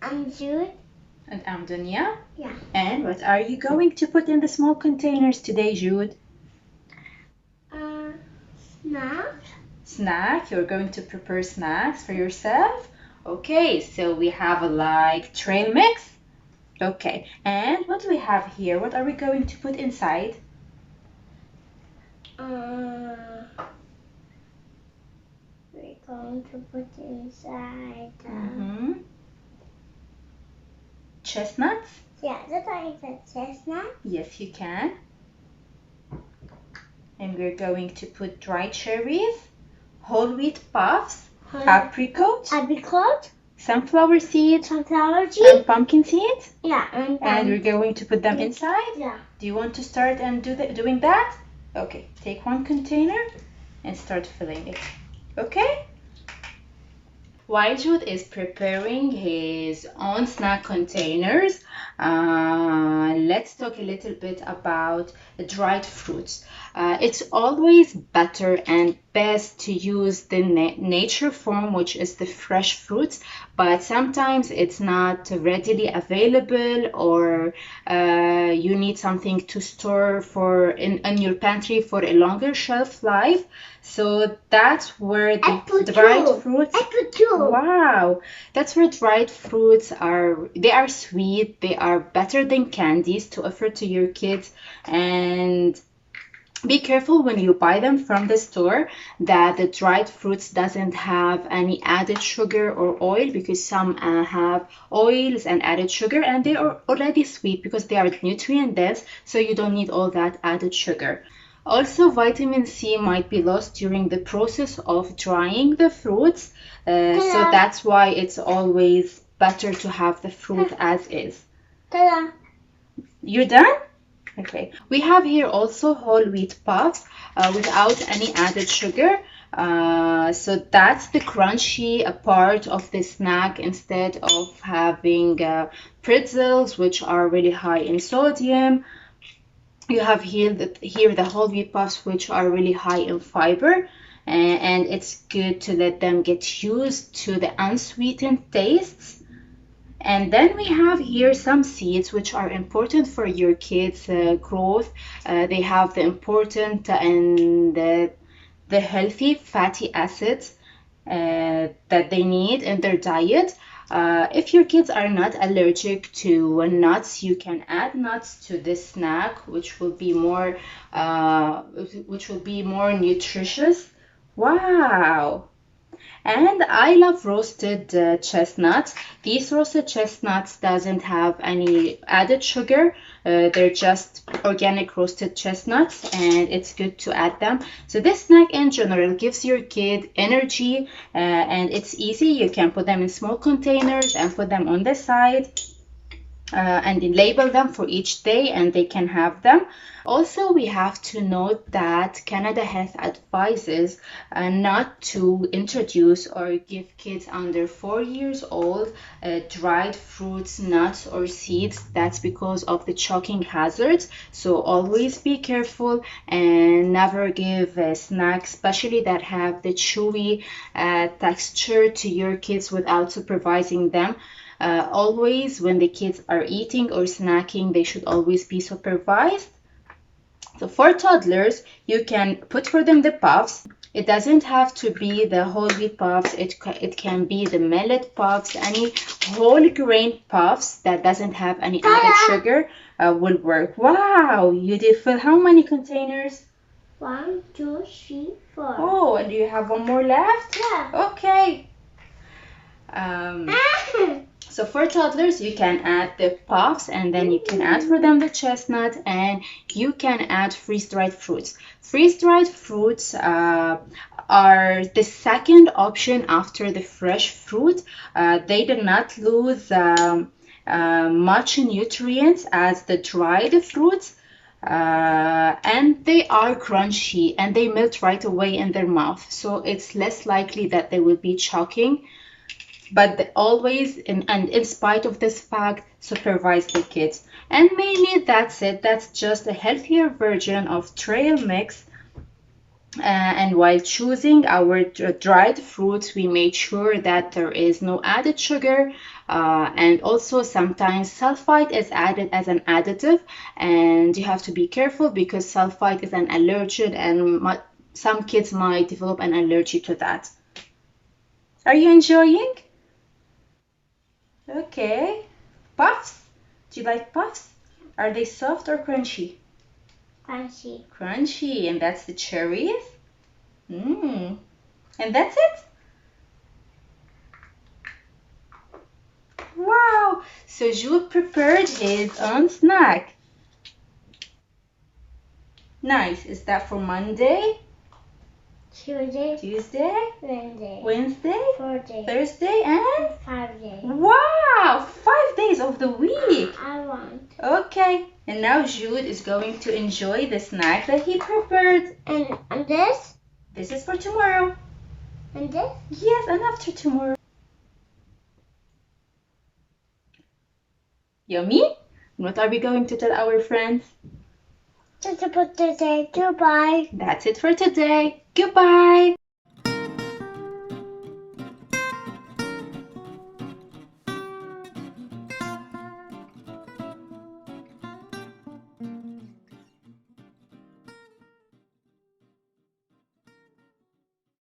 I'm Jude. And I'm Donia. Yeah. And what are you going to put in the small containers today, Jude? Snack. Snack? You're going to prepare snacks for yourself? Okay, so we have like trail mix. Okay, and what do we have here? What are we going to put inside? We're going to put inside. Chestnuts? Yeah, that's why I said chestnut. Yes, you can. And we're going to put dried cherries, whole wheat puffs, apricot, sunflower seeds, and pumpkin seeds. Yeah, and we're going to put them inside. Yeah. Do you want to start and doing that? Okay, take one container and start filling it. Okay? While Jude is preparing his own snack containers, let's talk a little bit about dried fruits. It's always better and best to use the nature form, which is the fresh fruits, but sometimes it's not readily available, or you need something to store in your pantry for a longer shelf life. So that's where the dried fruits. Wow, that's where dried fruits are. They are sweet. They are better than candies to offer to your kids. And be careful when you buy them from the store that the dried fruits doesn't have any added sugar or oil, because some have oils and added sugar, and they are already sweet because they are nutrient dense, so you don't need all that added sugar. Also, vitamin C might be lost during the process of drying the fruits, so that's why it's always better to have the fruit as is. You're done? Okay. We have here also whole wheat puffs without any added sugar. So that's the crunchy part of the snack, instead of having pretzels, which are really high in sodium. You have here the whole wheat puffs, which are really high in fiber, and it's good to let them get used to the unsweetened tastes. And then we have here some seeds which are important for your kids' growth. They have the important and the healthy fatty acids that they need in their diet. If your kids are not allergic to nuts, you can add nuts to this snack, which will be more nutritious. Wow! And I love roasted chestnuts. These roasted chestnuts doesn't have any added sugar. They're just organic roasted chestnuts, and it's good to add them. So this snack in general gives your kid energy, and it's easy. You can put them in small containers and put them on the side. And then label them for each day, and they can have them. Also, we have to note that Canada Health advises not to introduce or give kids under 4 years old dried fruits, nuts, or seeds. That's because of the choking hazards. So always be careful and never give snacks, especially that have the chewy texture, to your kids without supervising them. Always, when the kids are eating or snacking, they should always be supervised. So for toddlers, you can put for them the puffs. It doesn't have to be the whole wheat puffs. It can be the millet puffs. Any whole grain puffs that doesn't have any added sugar will work. Wow, you did fill how many containers? 1, 2, 3, 4. Oh, and do you have one more left? Yeah. Okay. So for toddlers, you can add the puffs, and then you can add for them the chestnut, and you can add freeze-dried fruits. Freeze-dried fruits are the second option after the fresh fruit. They do not lose much nutrients as the dried fruits. And they are crunchy, and they melt right away in their mouth. So it's less likely that they will be choking. But always, and in spite of this fact, supervise the kids. And mainly that's it. That's just a healthier version of trail mix. And while choosing our dried fruits, we made sure that there is no added sugar. And also sometimes sulfite is added as an additive, and you have to be careful because sulfite is an allergen, and some kids might develop an allergy to that. Are you enjoying? Okay. Puffs? Do you like puffs? Are they soft or crunchy? Crunchy. Crunchy, and that's the cherries? Mmm. And that's it? Wow! So Jude prepared his own snack. Nice. Is that for Monday? Tuesday? Wednesday? Thursday and? Friday. Wow! 5 days of the week. I want. Okay. And now Jude is going to enjoy the snack that he prepared. And this? This is for tomorrow. And this? Yes, and after tomorrow. Yummy? What are we going to tell our friends? Just to put today. Goodbye. That's it for today. Goodbye.